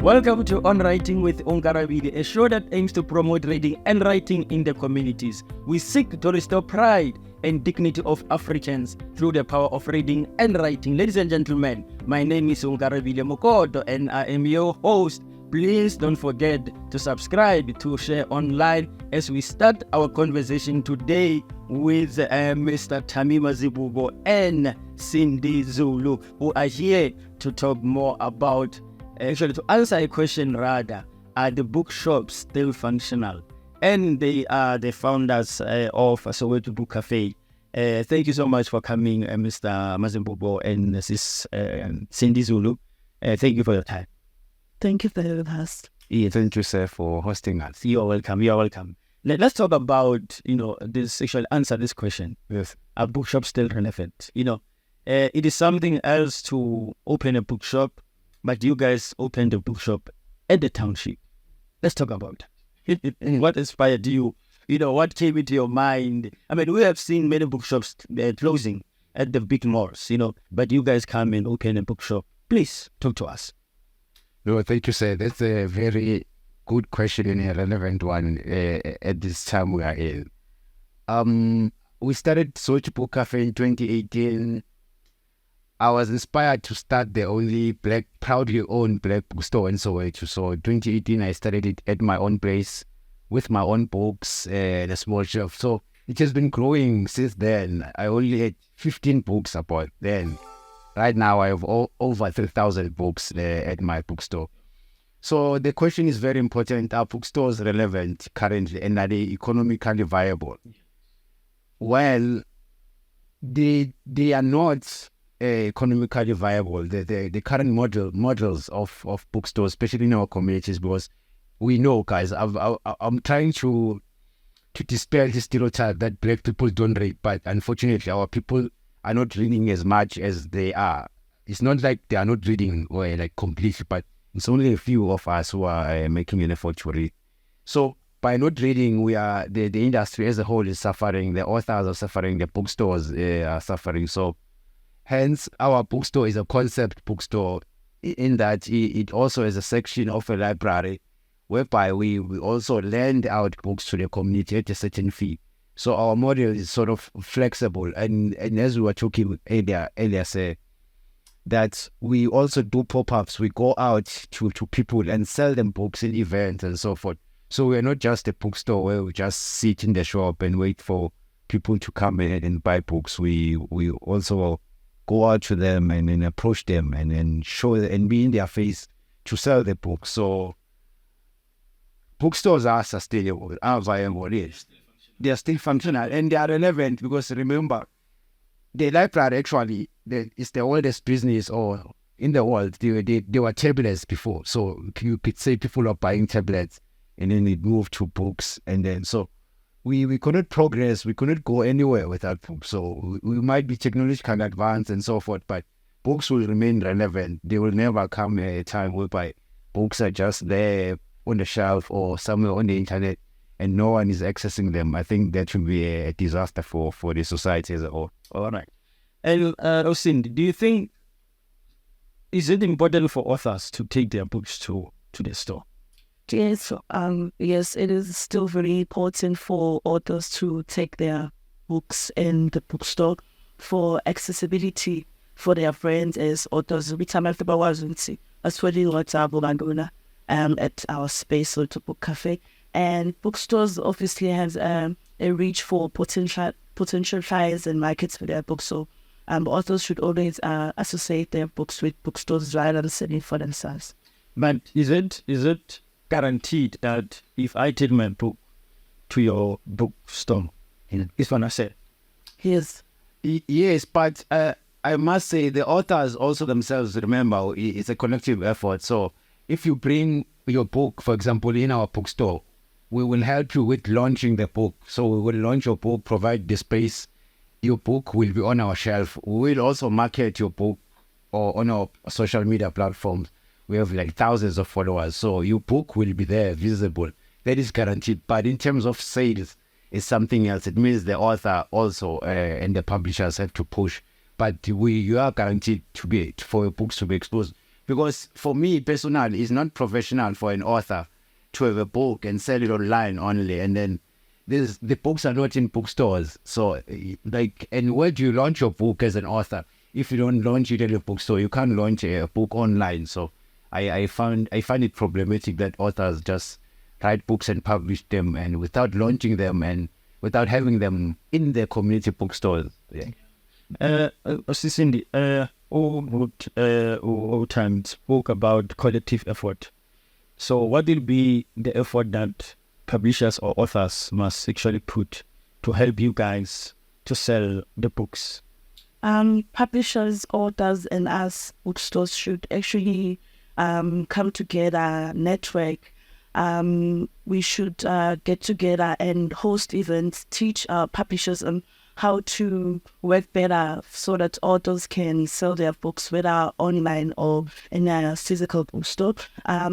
Welcome to On Writing with Onkarabile, a show that aims to promote reading and writing in the communities. We seek to restore pride and dignity of Africans through the power of reading and writing. Ladies and gentlemen, my name is Onkarabile Mokoto and I am your host. Please don't forget to subscribe, to share online as we start our conversation today with Mr. Thami Mazibuko and Sindi Zulu, who are here to talk more about, actually to answer a question rather, are the bookshops still functional? And they are the founders of Soweto Book Cafe. Thank you so much for coming, Mr. Mazibuko and Mrs. Sindi Zulu. Thank you for your time. Thank you for having us. Yeah, thank you, sir, for hosting us. You're welcome. You're welcome. Let's talk about, this, actually answer this question. Yes. Are bookshops still relevant? It is something else to open a bookshop, but you guys opened a bookshop at the township. Let's talk about it. What inspired you? What came into your mind? I mean, we have seen many bookshops closing at the big malls, but you guys come and open a bookshop. Please talk to us. No, thank you, sir. That's a very good question and a relevant one at this time we are in. We started Soweto Book Cafe in 2018. I was inspired to start the only proudly owned black bookstore in Soweto. So in 2018, I started it at my own place with my own books and a small shelf. So it has been growing since then. I only had 15 books about then. Right now, I have over 3,000 books at my bookstore. So the question is very important. Are bookstores relevant currently and are they economically viable? Well, they are not economically viable. The current models of bookstores, especially in our communities, because we know, guys, I'm trying to dispel the stereotype that black people don't read, but unfortunately, our people are not reading as much as they are. It's not like they are not reading like completely, but it's only a few of us who are making an effort to read. So by not reading, we are the industry as a whole is suffering. The authors are suffering. The bookstores are suffering. So hence, our bookstore is a concept bookstore in that it also is a section of a library whereby we also lend out books to the community at a certain fee. So our model is sort of flexible. And as we were talking earlier, say that we also do pop-ups. We go out to people and sell them books in events and so forth. So we're not just a bookstore where we just sit in the shop and wait for people to come in and buy books. We also go out to them and then approach them and then show and be in their face to sell the books. So bookstores are sustainable, are viable. They are still functional and they are relevant because remember, the library actually is the oldest business in the world. They were tablets before. So you could say people are buying tablets and then it moved to books. And then so we couldn't progress. We couldn't go anywhere without books. So we might be technologically advanced and so forth, but books will remain relevant. There will never come a time whereby books are just there on the shelf or somewhere on the internet and no one is accessing them. I think that would be a disaster for the society as a whole. All right. And Sindi, do you think, is it important for authors to take their books to the store? Yes, yes, it is still very important for authors to take their books in the bookstore for accessibility for their friends as authors. We time after as well at our space, Soweto Book Cafe. And bookstores obviously has a reach for potential clients and markets for their books. So authors should always associate their books with bookstores rather than selling for themselves. But is it guaranteed that if I take my book to your bookstore, it's gonna sell? Yes. Yes, but I must say the authors also themselves, remember, it's a collective effort. So if you bring your book, for example, in our bookstore, we will help you with launching the book. So we will launch your book, provide the space. Your book will be on our shelf. We will also market your book or on our social media platforms. We have like thousands of followers. So your book will be there, visible. That is guaranteed. But in terms of sales, it's something else. It means the author also and the publishers have to push. But you are guaranteed for your books to be exposed. Because for me, personally, it's not professional for an author to have a book and sell it online only. And then the books are not in bookstores. So, and where do you launch your book as an author? If you don't launch it in a bookstore, you can't launch a book online. So I find it problematic that authors just write books and publish them, and without launching them and without having them in their community bookstores. Yeah. Cindy, all time spoke about collective effort. So what will be the effort that publishers or authors must actually put to help you guys to sell the books? Publishers, authors, and us bookstores should actually come together, network. We should get together and host events, teach our publishers how to work better so that authors can sell their books, whether online or in a physical bookstore.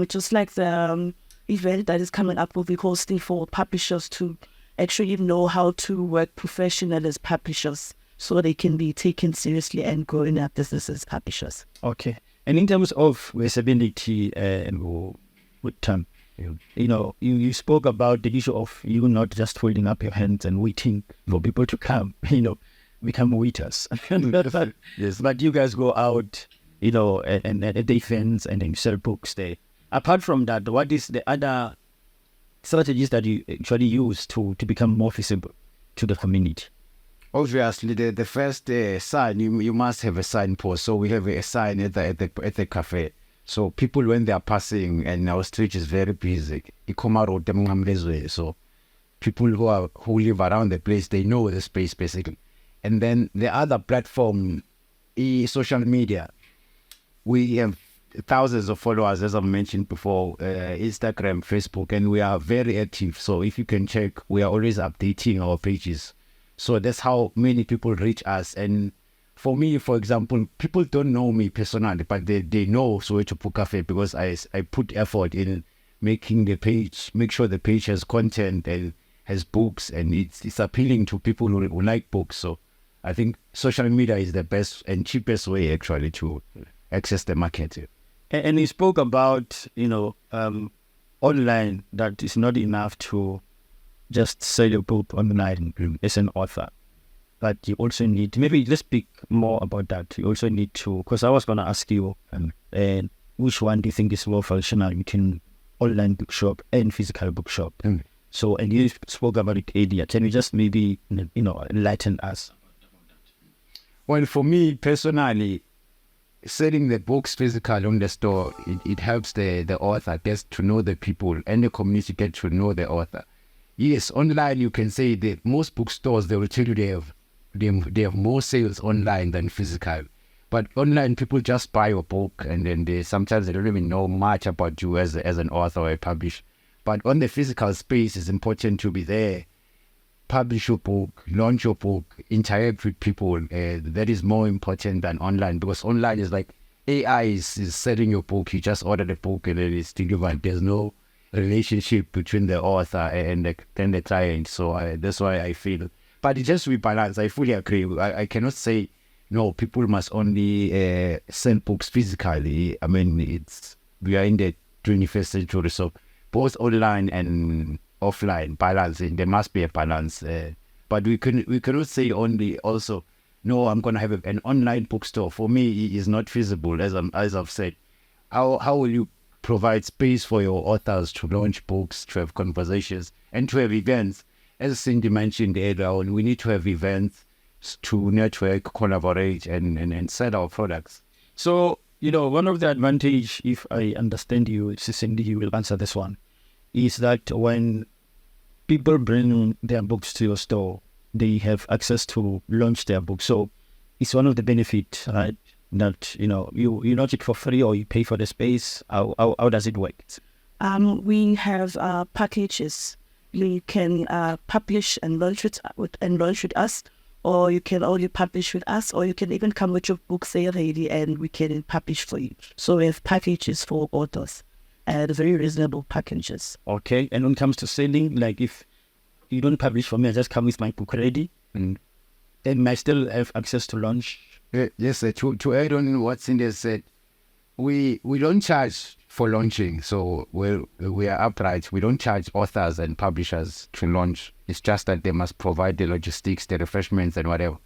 Just like the event that is coming up, we'll be hosting for publishers to actually know how to work professionally as publishers, so they can be taken seriously and grow in their business as publishers. Okay. And in terms of visibility with time, you spoke about the issue of you not just holding up your hands and waiting for people to come, become waiters. Yes. But you guys go out, and at the events and then you sell books there. Apart from that, what is the other strategies that you actually use to become more visible to the community? Obviously, the first sign, you must have a signpost. So we have a sign at the cafe. So people, when they are passing, and our street is very busy, so people who live around the place, they know the space basically. And then the other platform is social media. We have thousands of followers, as I've mentioned before, Instagram, Facebook, and we are very active. So if you can check, we are always updating our pages. So that's how many people reach us. And for me, for example, people don't know me personally, but they know Soweto Book Cafe because I put effort in making the page, make sure the page has content and has books, and it's appealing to people who like books. So I think social media is the best and cheapest way actually to access the market. And you spoke about, online, that is not enough to just sell your book online as an author. But you also need, maybe let's speak more about that. You also need to, because I was going to ask you, which one do you think is more functional between online bookshop and physical bookshop? So, and you spoke about it earlier. Can you just maybe, enlighten us? Well, for me personally, selling the books physical on the store, it helps the author gets to know the people, and the community get to know the author. Yes, online you can say that most bookstores, they will tell you they have more sales online than physical. But online, people just buy your book, and then sometimes they don't even know much about you as an author or a publisher. But on the physical space, it's important to be there, publish your book, launch your book, interact with people. That is more important than online, because online is like AI is selling your book. You just order the book and then it's delivered. There's no relationship between the author and the client. So that's why I feel. But it just rebalance. I fully agree. I cannot say no. People must only sell books physically. I mean, we are in the 21st century, so both online and offline balancing. There must be a balance. But we cannot say only also. No, I'm gonna have an online bookstore. For me, it is not feasible. As I've said, how will you provide space for your authors to launch books, to have conversations, and to have events? As Cindy mentioned earlier on, we need to have events to network, collaborate, and sell our products. So, one of the advantage, if I understand you, Cindy, you will answer this one, is that when people bring their books to your store, they have access to launch their books. So it's one of the benefits, right? That, you launch it for free or you pay for the space. How does it work? We have packages. You can publish and launch with us, or you can only publish with us, or you can even come with your books there ready and we can publish for you. So we have packages for authors, and very reasonable packages. Okay, and when it comes to selling, like if you don't publish for me, I just come with my book ready, and then I still have access to launch. Yes, to add on what Cindy said, we don't charge for launching, so we are upright. We don't charge authors and publishers to launch. It's just that they must provide the logistics, the refreshments, and whatever.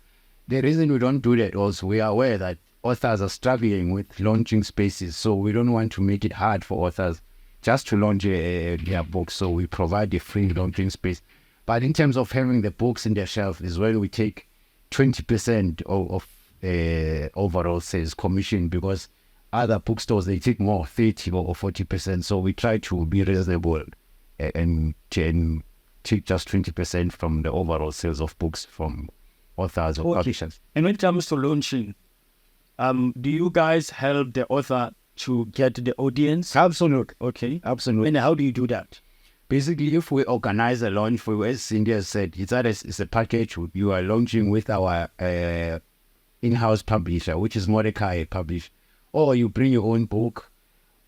The reason we don't do that also, we are aware that authors are struggling with launching spaces, so we don't want to make it hard for authors just to launch their books. So we provide a free launching space. But in terms of having the books in their shelf is where we take 20% of overall sales commission, because other bookstores, they take more, 30 or 40%. So we try to be reasonable and take just 20% from the overall sales of books from authors or publishers. And when it comes to launching, do you guys help the author to get the audience? Absolutely. Okay. Absolutely. And how do you do that? Basically, if we organize a launch, for as Cindy has said, it's a package. You are launching with our in-house publisher, which is Moeketsi Publish, or you bring your own book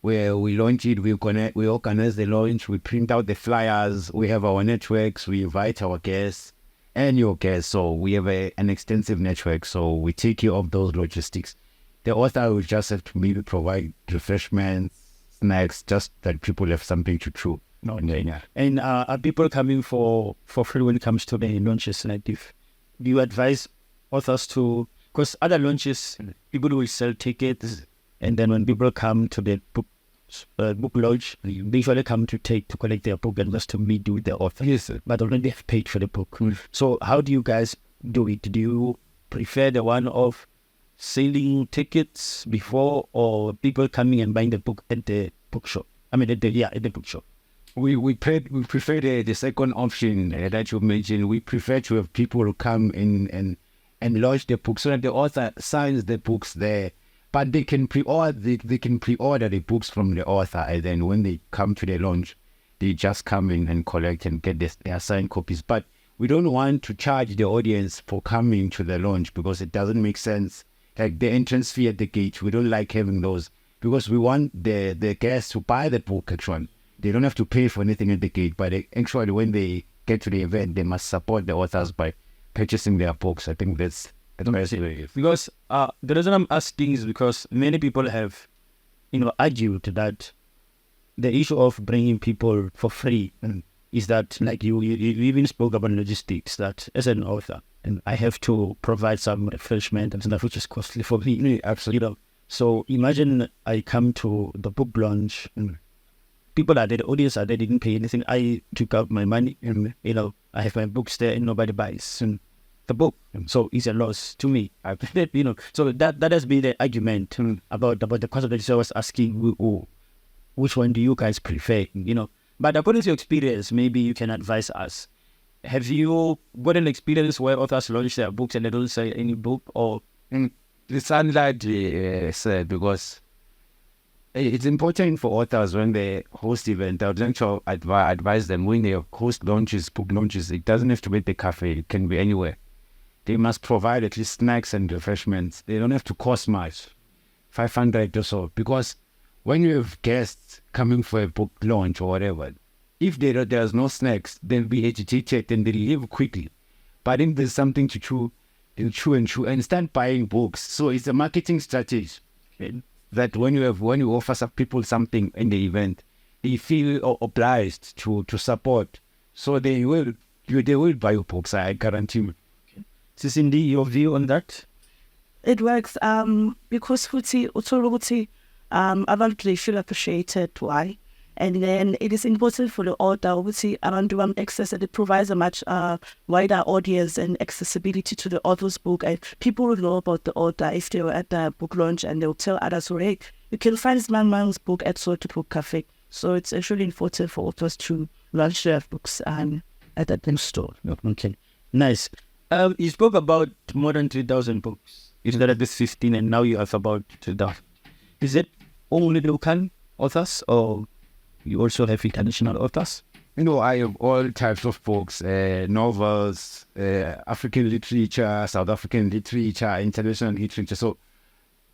where we launch it. We organize the launch. We print out the flyers. We have our networks. We invite our guests and your guests. So we have an extensive network. So we take care of those logistics. The author will just have to maybe provide refreshments, snacks, just that people have something to chew. Okay. Yeah. And are people coming for free when it comes to the launches? Like, do you advise authors to, because other launches, people will sell tickets, and then when people come to the book launch, they usually come to collect their book and just to meet with the author. Yes, sir. But already have paid for the book. So how do you guys do it? Do you prefer the one of selling tickets before, or people coming and buying the book at the bookshop? I mean, at the bookshop. We prefer the second option that you mentioned. We prefer to have people who come in and launch the book so that the author signs the books there. But they can pre-order the books from the author, and then when they come to the launch, they just come in and collect and get their signed copies. But we don't want to charge the audience for coming to the launch, because it doesn't make sense. Like the entrance fee at the gate, we don't like having those, because we want the guests to buy the book actually. They don't have to pay for anything at the gate, but actually when they get to the event, they must support the authors by purchasing their books. I think that's because the reason I'm asking is because many people have, argued that the issue of bringing people for free is that, like you even spoke about logistics, that as an author, and I have to provide some refreshment and stuff, which is costly for me. Absolutely. So imagine I come to the book launch, people are there, the audience are there, they didn't pay anything. I took out my money, and I have my books there, and nobody buys the book. So it's a loss to me. So that has been the argument about the cost of the. So I was asking, which one do you guys prefer? But according to your experience, maybe you can advise us. Have you got an experience where authors launch their books and they don't sell any book? Or it's unlikely, sir, because it's important for authors when they host events. I would like to advise them when they host launches, book launches, it doesn't have to be at the cafe. It can be anywhere. They must provide at least snacks and refreshments. They don't have to cost much, 500 or so. Because when you have guests coming for a book launch or whatever, if there's no snacks, they'll be agitated and they'll leave quickly. But if there's something to chew, they'll chew and start buying books. So it's a marketing strategy. That when you offer some people something in the event, they feel obliged to support, so they will buy your books. I guarantee you. So Cindy, your view on that? It works because abantu they feel appreciated. Why? And then it is important for the author, abantu access, and it provides a much wider audience and accessibility to the author's book. And people will know about the author if they were at the book launch, and they'll tell others, hey, you can find this man's book at Soto Book Cafe. So it's actually important for authors to launch their books at that bookstore. Okay, nice. You spoke about more than 3,000 books. You started this 15, and now you have about 2,000. Is it only local authors, or you also have international authors? I have all types of books, novels, African literature, South African literature, international literature. So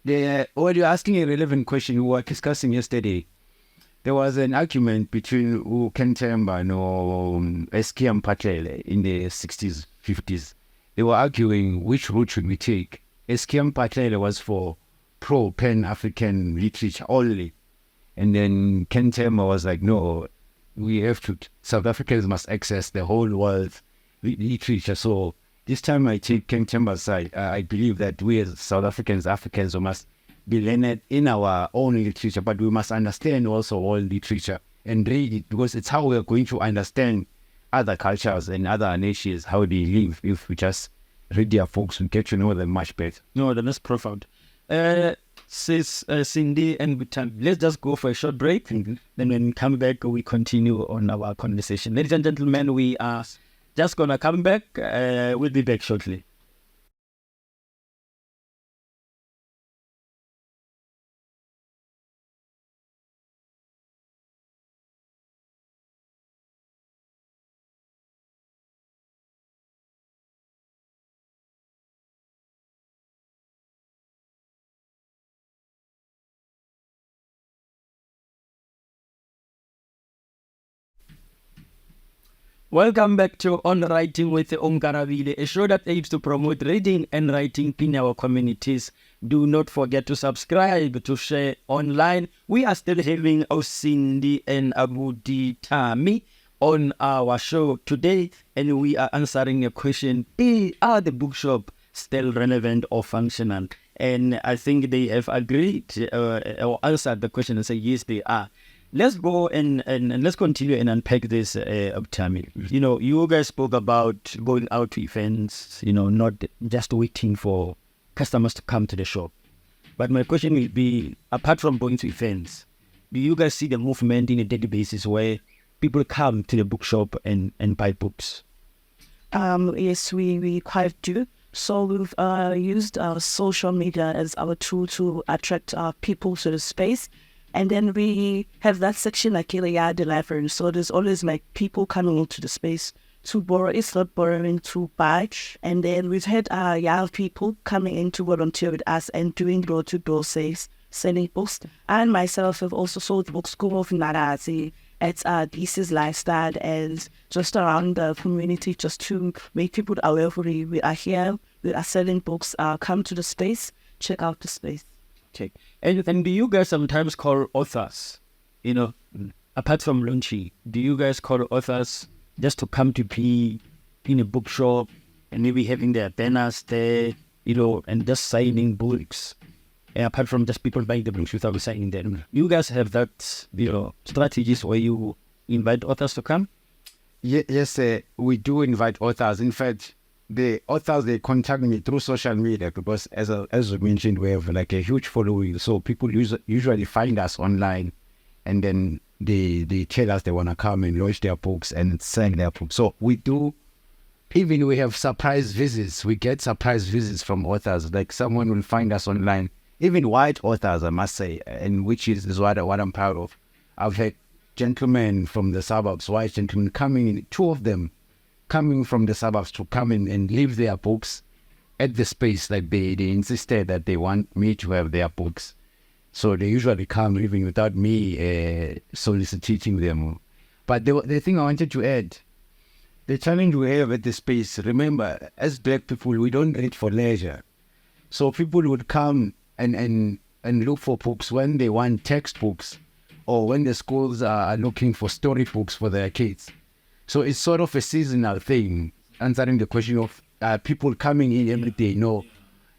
when you're asking a relevant question, we were discussing yesterday, there was an argument between Kentemba and Eskiam Patel in the 60s, 50s. They were arguing which route should we take. Eskiam Patel was for pro-Pan-African literature only. And then Ken Temba was like, no, South Africans must access the whole world literature. So this time I take Ken Temba's side. I believe that we as Africans must be learned in our own literature, but we must understand also all literature and read it, because it's how we're going to understand other cultures and other nations, how they live. If we just read their books, we get to know them much better. No, that's profound. Sis Sindi and Thami, let's just go for a short break. Then when we come back, we continue on our conversation. Ladies and gentlemen, we are just going to come back. We'll be back shortly. Welcome back to On Writing with Onkarabile, a show that aims to promote reading and writing in our communities. Do not forget to subscribe, to share online. We are still having Sindi and Thami on our show today, and we are answering a question: are the bookshop still relevant or functional? And I think they have agreed or answered the question and say yes, they are. Let's go and let's continue and unpack this, Thami. You know, you guys spoke about going out to events, you know, not just waiting for customers to come to the shop. But my question will be, apart from going to events, do you guys see the movement in a daily basis where people come to the bookshop and buy books? Yes, we quite do. So we've used our social media as our tool to attract people to the space. And then we have that section like in the yard library. So there's always like people coming into the space to borrow. It's not borrowing, to buy. And then we've had young people coming in to volunteer with us and doing door-to-door sales, selling books. And myself have also sold books of Narazi at This Lifestyle and just around the community, just to make people aware we are here, we are selling books. Come to the space, check out the space. Okay. And do you guys sometimes call authors, you know, apart from Mngqi, do you guys call authors just to come to be in a bookshop and maybe having their banners there, you know, and just signing books, apart from just people buying the books without signing them? You guys have that, you know, strategies where you invite authors to come? Yes, we do invite authors. In fact, the authors, they contact me through social media because, as we mentioned, we have like a huge following. So people usually find us online, and then they tell us they want to come and launch their books and sell their books. So we do. Even we have surprise visits. We get surprise visits from authors. Like someone will find us online, even white authors, I must say, and which is what I'm proud of. I've had gentlemen from the suburbs, white gentlemen coming in, 2 of them coming from the suburbs to come in and leave their books at the space. Like they insisted that they want me to have their books. So they usually come even without me soliciting them. But the thing I wanted to add, the challenge we have at the space, remember, as Black people, we don't read for leisure. So people would come and look for books when they want textbooks or when the schools are looking for storybooks for their kids. So it's sort of a seasonal thing, answering the question of people coming in every day. No,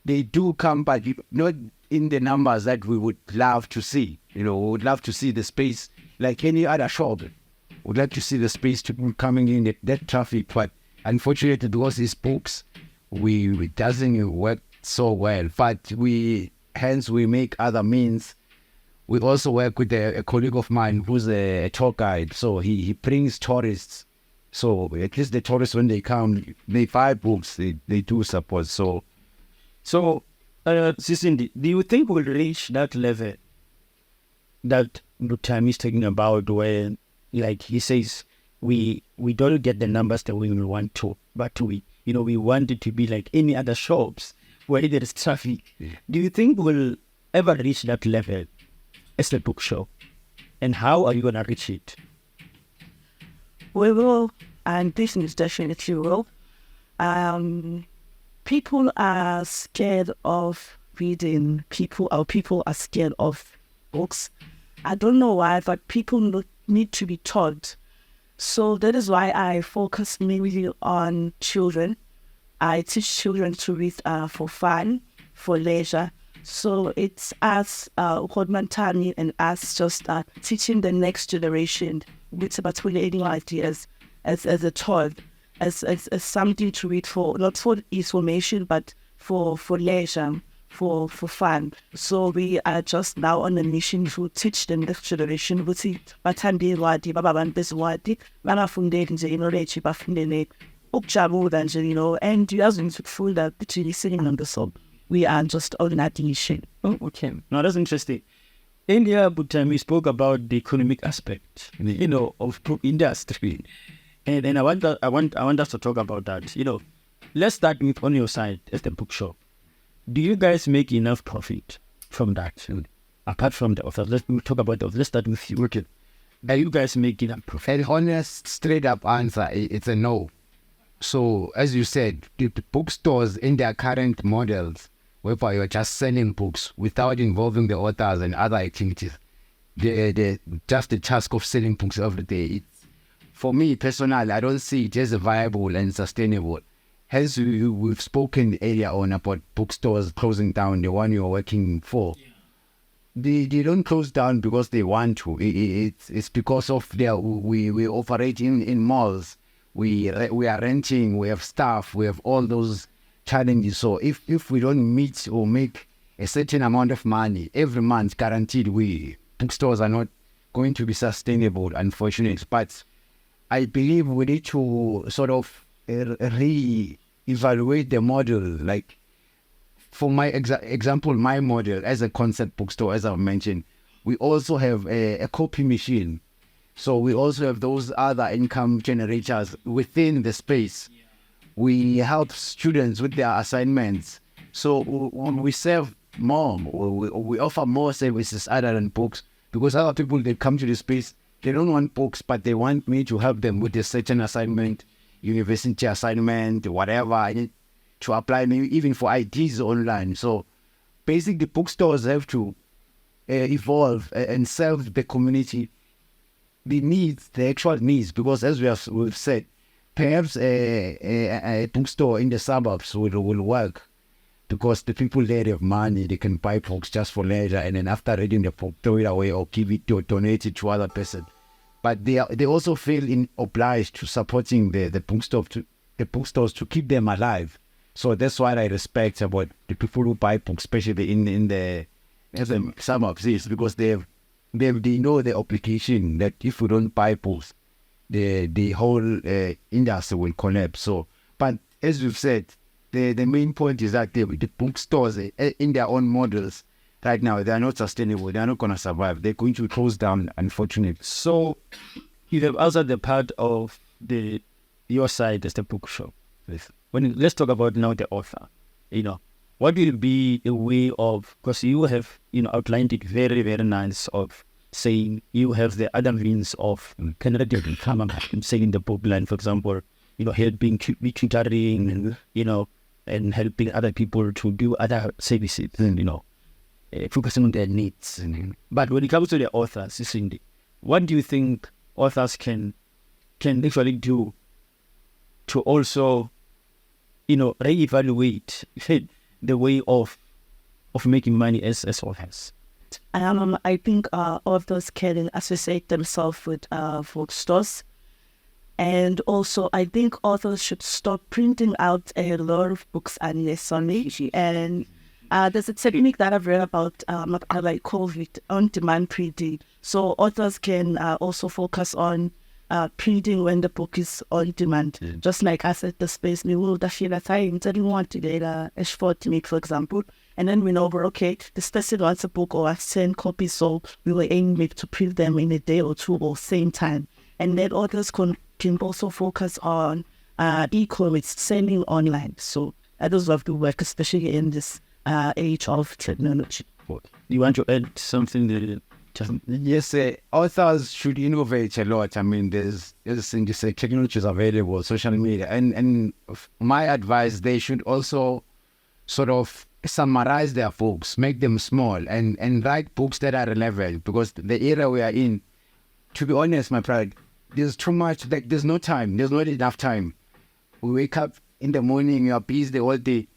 they do come, but not in the numbers that we would love to see. You know, we would love to see the space like any other shop. We'd like to see the space to be coming in, that traffic. But unfortunately, because these books, it doesn't work so well. But we make other means. We also work with a colleague of mine who's a tour guide. So he brings tourists. So at least the tourists, when they come, they buy books, they do support. So Sindi, do you think we'll reach that level that Thami is talking about, where, like he says, we don't get the numbers that we want to, but we want it to be like any other shops where there is traffic? Yeah. Do you think we'll ever reach that level as a bookshop? And how are you going to reach it? We will, and this is definitely will. People are scared of reading. Our people are scared of books. I don't know why, but people need to be taught. So that is why I focus mainly on children. I teach children to read for fun, for leisure. So it's us, Thami, and us just teaching the next generation with about creating ideas as a tool, as something to read for, not for information, but for leisure, for fun. So we are just now on a mission to teach the next generation ukuthi bathande incwadi, baba abantu bezincwadi, bangafundeli nje knowledge, bafundele ukujabula nje, and uyazi ukuthi ukufunda literally sitting on the soul. We are just on that mission. Oh, okay. Now that's interesting. In here, we spoke about the economic aspect, of book industry, and I want us to talk about that. Let's start with on your side as the bookshop. Do you guys make enough profit from that? Apart from the authors, let's talk about those. Let's start with you. Okay. Do you guys make enough profit? An honest, straight up answer, it's a no. So, as you said, the bookstores in their current models, whereby you're just selling books without involving the authors and other activities, just the task of selling books every day, for me personally, I don't see it as viable and sustainable. As we've spoken earlier on about bookstores closing down, the one you're working for, they don't close down because they want to. It's because of we operate in malls. We are renting, we have staff, we have all those challenges. So if we don't meet or make a certain amount of money every month, guaranteed, bookstores are not going to be sustainable, unfortunately. But I believe we need to sort of re-evaluate the model. Like, for my example, my model as a concept bookstore, as I've mentioned, we also have a copy machine. So we also have those other income generators within the space. Yeah. We help students with their assignments. So we serve more, we offer more services other than books, because other people, they come to the space, they don't want books, but they want me to help them with a certain assignment, university assignment, whatever I need to apply, maybe even for IDs online. So basically, bookstores have to evolve and serve the community, the actual needs, because as we've said, perhaps a bookstore in the suburbs will work, because the people there have money, they can buy books just for leisure, and then after reading the book, throw it away or give it or donate it to other person. But they also feel obliged to supporting the bookstores to keep them alive. So that's what I respect about the people who buy books, especially in the suburbs, because they know the obligation that if we don't buy books, the whole industry will collapse. So, but as we've said, the main point is that the bookstores in their own models right now, they are not sustainable. They are not going to survive. They're going to close down, unfortunately. So you have answered the part of your side as the bookshop. Let's talk about now the author. What will be a way of, because you have outlined it very, very nice, of saying you have the other means of generating income, saying the book line, for example, helping tutoring, and helping other people to do other services, focusing on their needs. But when it comes to the authors, Sindi, what do you think authors can actually do to also, reevaluate the way of making money as authors? I think authors can associate themselves with bookstores. And also, I think authors should stop printing out a lot of books unnecessarily. And there's a technique that I've read about, I call it on-demand printing. So authors can also focus on printing when the book is on demand. Just like I said, the space, we will dashila time, didn't want to get a short to make, for example. And then we know, okay, this person wants a book or 10 copies, so we were aiming to print them in a day or two or same time. And then authors can also focus on e-commerce, selling online. So others love to work, especially in this age of technology. You want to add something? Yes, authors should innovate a lot. I mean, there's technology is available, social media, and my advice, they should also sort of summarize their books, make them small, and write books that are relevant, because the era we are in, to be honest, my pride, there's too much, like there's no time, there's not enough time. We wake up in the morning, you are busy the whole day.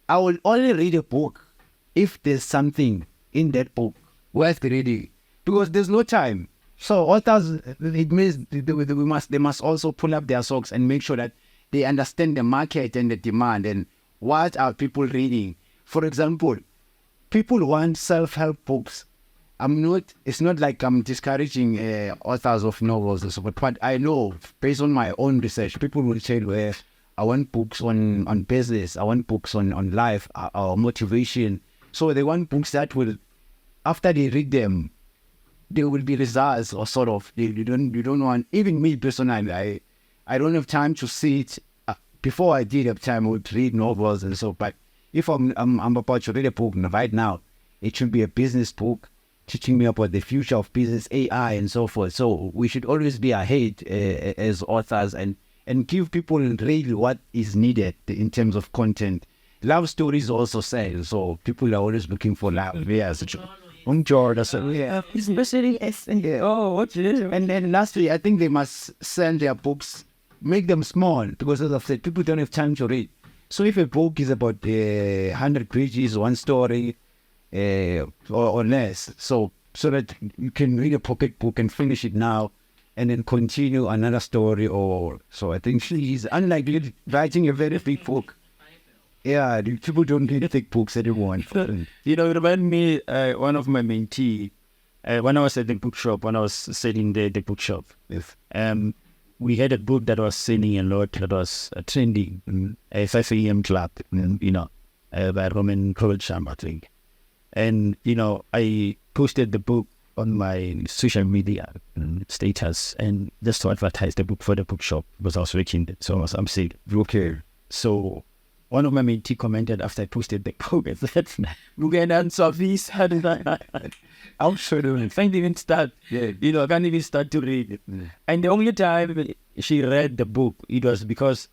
I will only read a book if there's something in that book worth reading, because there's no time. So authors, it means they must also pull up their socks and make sure that they understand the market and the demand and what are people reading. For example, people want self-help books. It's not like I'm discouraging authors of novels or so, but I know based on my own research, people will say, well, I want books on business, I want books on life, or motivation. So they want books that will, after they read them, there will be results, or sort of, you don't want, even me personally, I don't have time to sit. Before I did have time, I would read novels and so, but if I'm about to read a book right now, it should be a business book teaching me about the future of business, AI and so forth. So we should always be ahead as authors and give people really what is needed in terms of content. Love stories also sell, so people are always looking for love. Yeah, especially And then lastly, I think they must sell their books, make them small, because as I've said, people don't have time to read. So if a book is about 100 pages, one story, or less, so that you can read a pocket book and finish it now, and then continue another story. Or so I think she's unlike writing a very big book. Yeah, people don't read thick books anymore. You know, it reminded me one of my mentee when I was at the bookshop, when I was selling the bookshop. Yes. We had a book that was selling a lot, that was trending, a 5 a.m. club, you know, by Roman Colcham, I think. And, you know, I posted the book on my social media status, and just to advertise the book for the bookshop, because I was working there. So I'm saying, okay. So one of my mentee commented after I posted the book and said, "We can answer this." I'm sure I can't even start. Yeah. You know, I can't even start to read it. Yeah. And the only time she read the book, it was because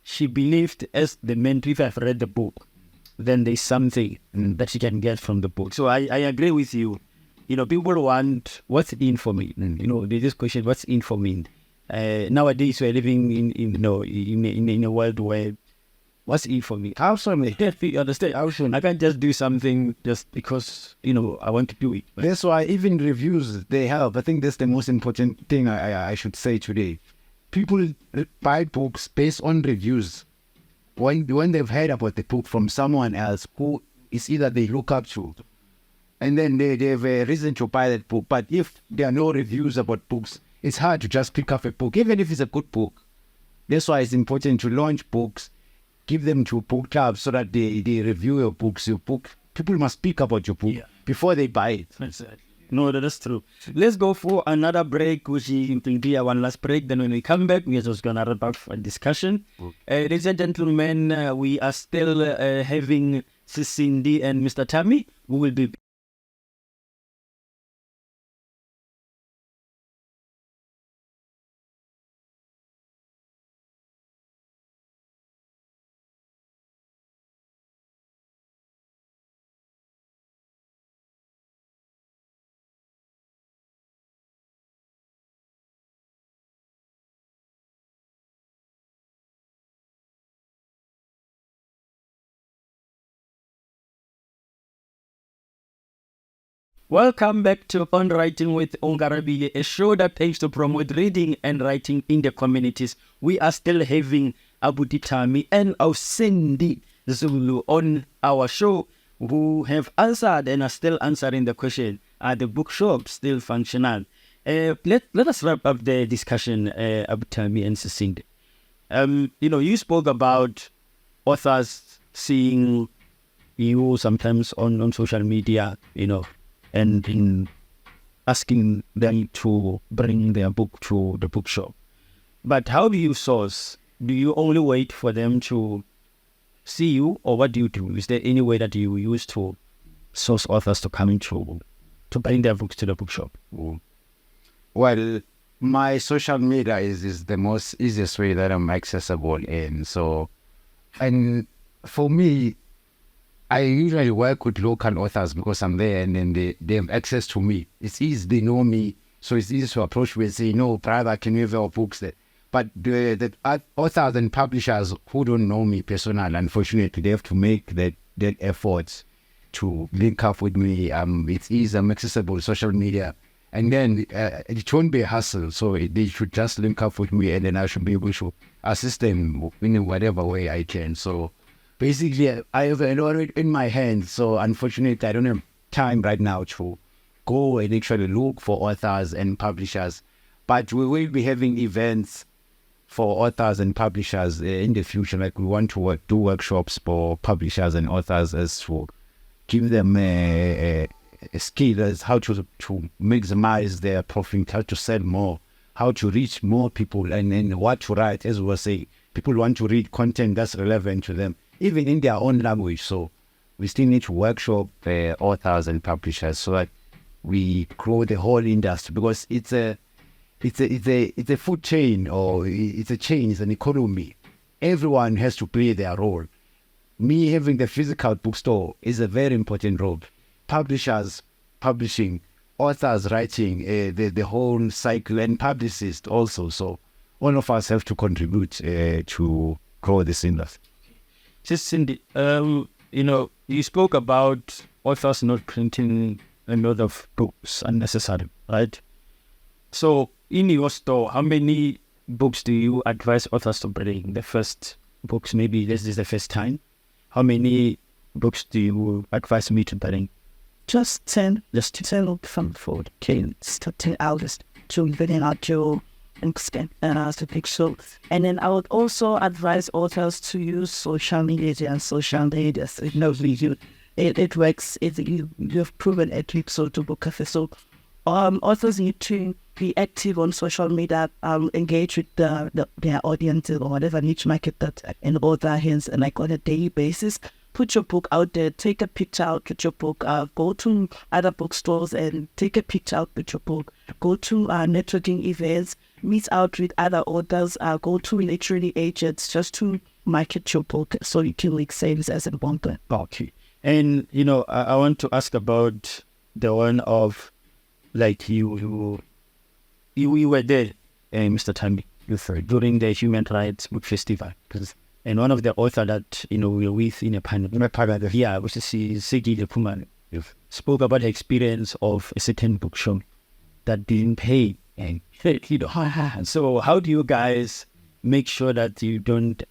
she believed, as the mentee, if I've read the book, then there's something that she can get from the book. So I agree with you. You know, people want what's in for me. You know, they just question what's in for me. Nowadays we're living in a world where what's in for me? How soon? You understand? How soon? I can't just do something just because, you know, I want to do it. That's why even reviews, they help. I think that's the most important thing I should say today. People buy books based on reviews. When they've heard about the book from someone else who is either they look up to, and then they have a reason to buy that book. But if there are no reviews about books, it's hard to just pick up a book, even if it's a good book. That's why it's important to launch books, give them to book clubs so that they review your books. Your book, people must speak about your book before they buy it. Exactly. No, that is true. Let's go for another break, which will be one last break. Then when we come back, we're just going to wrap up a discussion. Ladies and gentlemen, we are still having Sindi and Mr. Thami, who will be Welcome back to On Writing with Onkarabile, a show that aims to promote reading and writing in the communities. We are still having Abuti Thami and our Sindi Zulu on our show, who have answered and are still answering the question, are the bookshops still functional? Let us wrap up the discussion, Abuti Thami and Sindi. You know, you spoke about authors seeing you sometimes on social media, you know, and in asking them to bring their book to the bookshop. But how do you source? Do you only wait for them to see you, or what do you do? Is there any way that you use to source authors to come into to bring their books to the bookshop? Well, my social media is the most easiest way that I'm accessible in. So, and for me, I usually work with local authors because I'm there and then they have access to me. It's easy, they know me, so it's easy to approach me and say, no, brother, can you have our books there? But the authors and publishers who don't know me personally, unfortunately, they have to make that effort to link up with me. It's easy, I'm accessible, social media. And then it won't be a hassle, so they should just link up with me and then I should be able to assist them in whatever way I can. So basically, I have a lot in my hands, so unfortunately, I don't have time right now to go and actually look for authors and publishers. But we will be having events for authors and publishers in the future. Like we want to do workshops for publishers and authors as to give them a skill as how to maximize their profit, how to sell more, how to reach more people, and what to write. As we were saying, people want to read content that's relevant to them, even in their own language. So we still need to workshop authors and publishers so that we grow the whole industry, because it's a food chain, or it's a chain, it's an economy. Everyone has to play their role. Me having the physical bookstore is a very important role. Publishers publishing, authors writing, the whole cycle, and publicists also. So all of us have to contribute to grow this industry. Just Cindy, you spoke about authors not printing a lot of books unnecessary, right? So in your store, how many books do you advise authors to bring? The first books, maybe this is the first time. How many books do you advise me to bring? Just 10. Just 10 from 4K. 10 hours to bring out your extent as a picture. And then I would also advise authors to use social media and social media. So, it works. You've proven it works so to book cafe. So authors need to be active on social media, engage with their audience or whatever niche market that an author has, and like on a daily basis. Put your book out there, take a picture out with your book, go to other bookstores and take a picture out with your book, go to networking events, meet out with other authors, go to literary agents just to market your book so you can make sales as a author. Okay. And, I want to ask about the one of, like, you were there, Mr. Thami, during the Human Rights Book Festival. And one of the authors that, we were with in a panel, which is Sindi Zulu, spoke about the experience of a certain bookshop that didn't pay. And, so how do you guys make sure that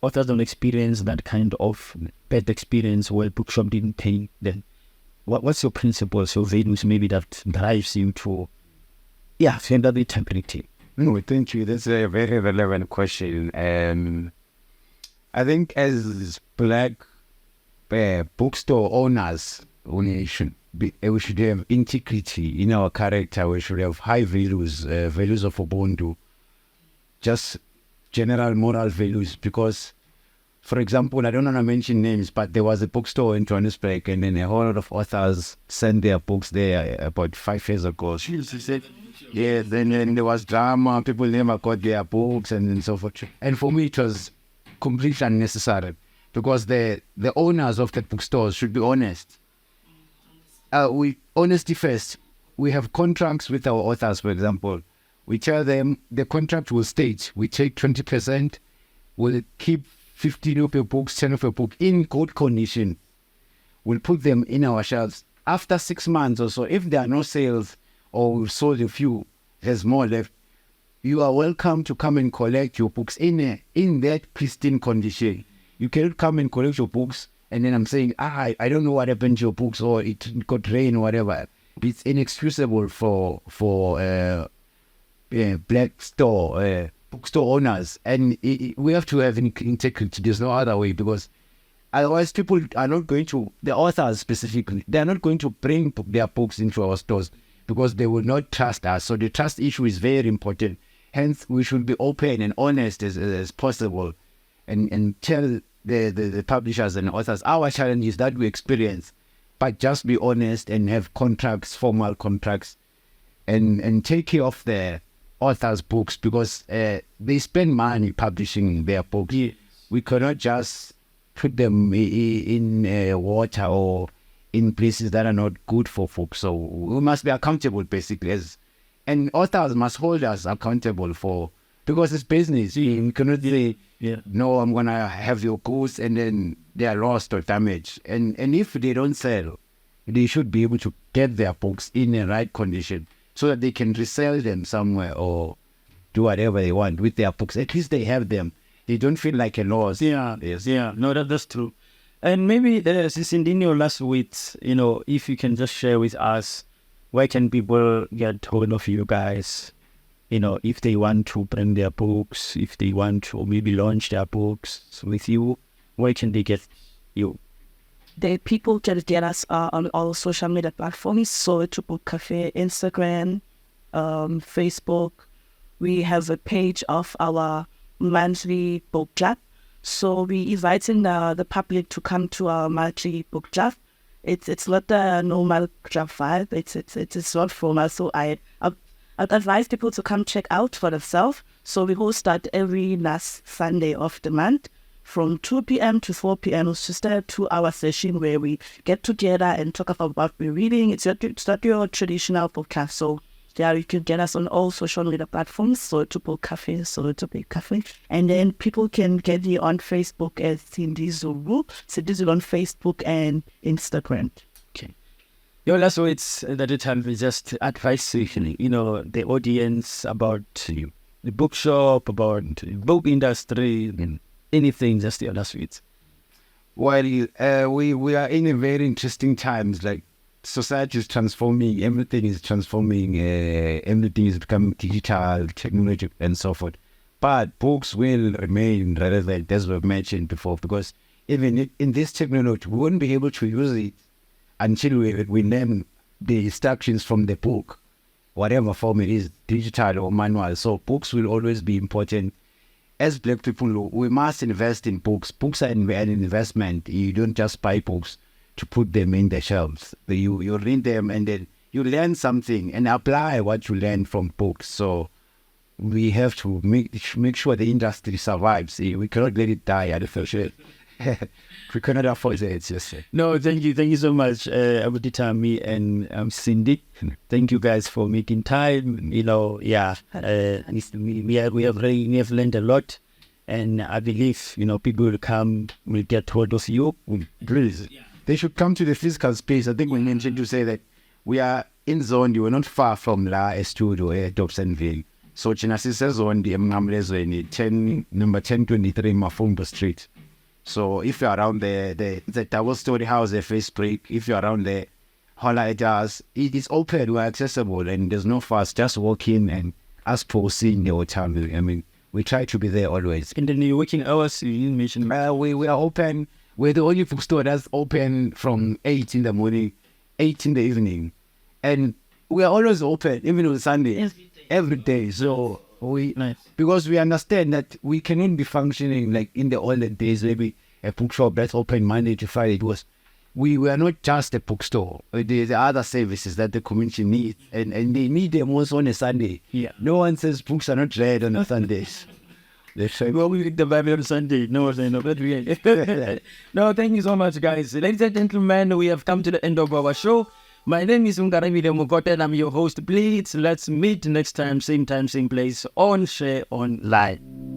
authors don't experience that kind of bad experience where bookshop didn't pay? Then what's your principles, your values maybe that drives you to, handle the temporary? No, thank you. That's a very relevant question. I think as Black bookstore owners, we should have integrity in our character. We should have high values, values of Ubuntu, just general moral values. Because, for example, I don't want to mention names, but there was a bookstore in Johannesburg, and then a whole lot of authors sent their books there about 5 years ago. Yeah, then there was drama, people never got their books, and so forth. And for me, it was completely unnecessary, because the owners of the bookstores should be honest. Honesty first. We have contracts with our authors, for example. We tell them the contract will state we take 20%, we'll keep 15 of your books, 10 of your books in good condition. We'll put them in our shelves. After 6 months or so, if there are no sales or we've sold a few, there's more left, you are welcome to come and collect your books in that pristine condition. You cannot come and collect your books and then I'm saying, I don't know what happened to your books, or it got rain or whatever. It's inexcusable for black bookstore owners, and we have to have integrity. There's no other way, because otherwise people are not going to, the authors specifically, they're not going to bring their books into our stores because they will not trust us. So the trust issue is very important. Hence, we should be open and honest as possible, and tell the publishers and authors our challenges that we experience, but just be honest and have contracts, formal contracts, and take care of the authors' books, because they spend money publishing their books. Yeah. We cannot just put them in water or in places that are not good for folks. So we must be accountable, basically, and authors must hold us accountable because it's business. You cannot say, no, I'm going to have your goods and then they are lost or damaged. And if they don't sell, they should be able to get their books in the right condition so that they can resell them somewhere or do whatever they want with their books. At least they have them. They don't feel like a loss. No, that's true. And maybe Sindi, in your last weeks, if you can just share with us, where can people get hold of you guys? If they want to bring their books, if they want to maybe launch their books with you, where can they get you? The people can get us on all social media platforms. So to Book Cafe, Instagram, Facebook. We have a page of our monthly book club. So we inviting the public to come to our monthly book club. It's not the normal club vibe. It's not formal. So I'd advise people to come check out for themselves. So we host that every last Sunday of the month from 2 p.m. to 4 p.m. It's just a 2-hour session where we get together and talk about what we're reading. It's not your traditional podcast. So you can get us on all social media platforms. So to Book Cafe, and then people can get me on Facebook as Sindi Zulu. Sindi Zulu on Facebook and Instagram. Okay. Your last words that it have is just advice to the audience about the bookshop, about the book industry, and anything. Just your last words. Well, we are in a very interesting times. Like, society is transforming, everything is transforming, everything is becoming digital, technology, and so forth. But books will remain relevant, as we've mentioned before, because even in this technology, we won't be able to use it until we learn the instructions from the book, whatever form it is, digital or manual. So books will always be important. As Black people, we must invest in books. Books are an investment. You don't just buy books to put them in the shelves. You read them and then you learn something and apply what you learn from books. So we have to make sure the industry survives. We cannot let it die. We cannot afford it. Yes. No, thank you so much, Thami and Sindi. Thank you guys for making time. We have learned a lot. And I believe, people will get hold of you. Please. They should come to the physical space. I think we mentioned to say that we are in Zondi. We're not far from La Studio at Dobsonville. So Chinasisa Zondi, Mngqi, number 1023 Mafumbo Street. So if you're around there, the double-story house, the first break, if you're around there, holla at us. It is open, we're accessible, and there's no fuss. Just walk in and ask for seeing the hotel. I mean, we try to be there always. In the new working hours, you mentioned? We are open. We're the only bookstore that's open from 8 in the morning, 8 in the evening. And we are always open, even on Sunday, every day. So because we understand that we cannot be functioning like in the olden days, maybe a bookshop that's open Monday to Friday. Because we are not just a bookstore. There are other services that the community needs, and they need them also on a Sunday. Yeah. No one says books are not read on a Sundays. We read the Bible on Sunday. No, thank you so much, guys. Ladies and gentlemen, we have come to the end of our show. My name is Onkarabile Mokoto and I'm your host. Please, let's meet next time, same place on Share Online.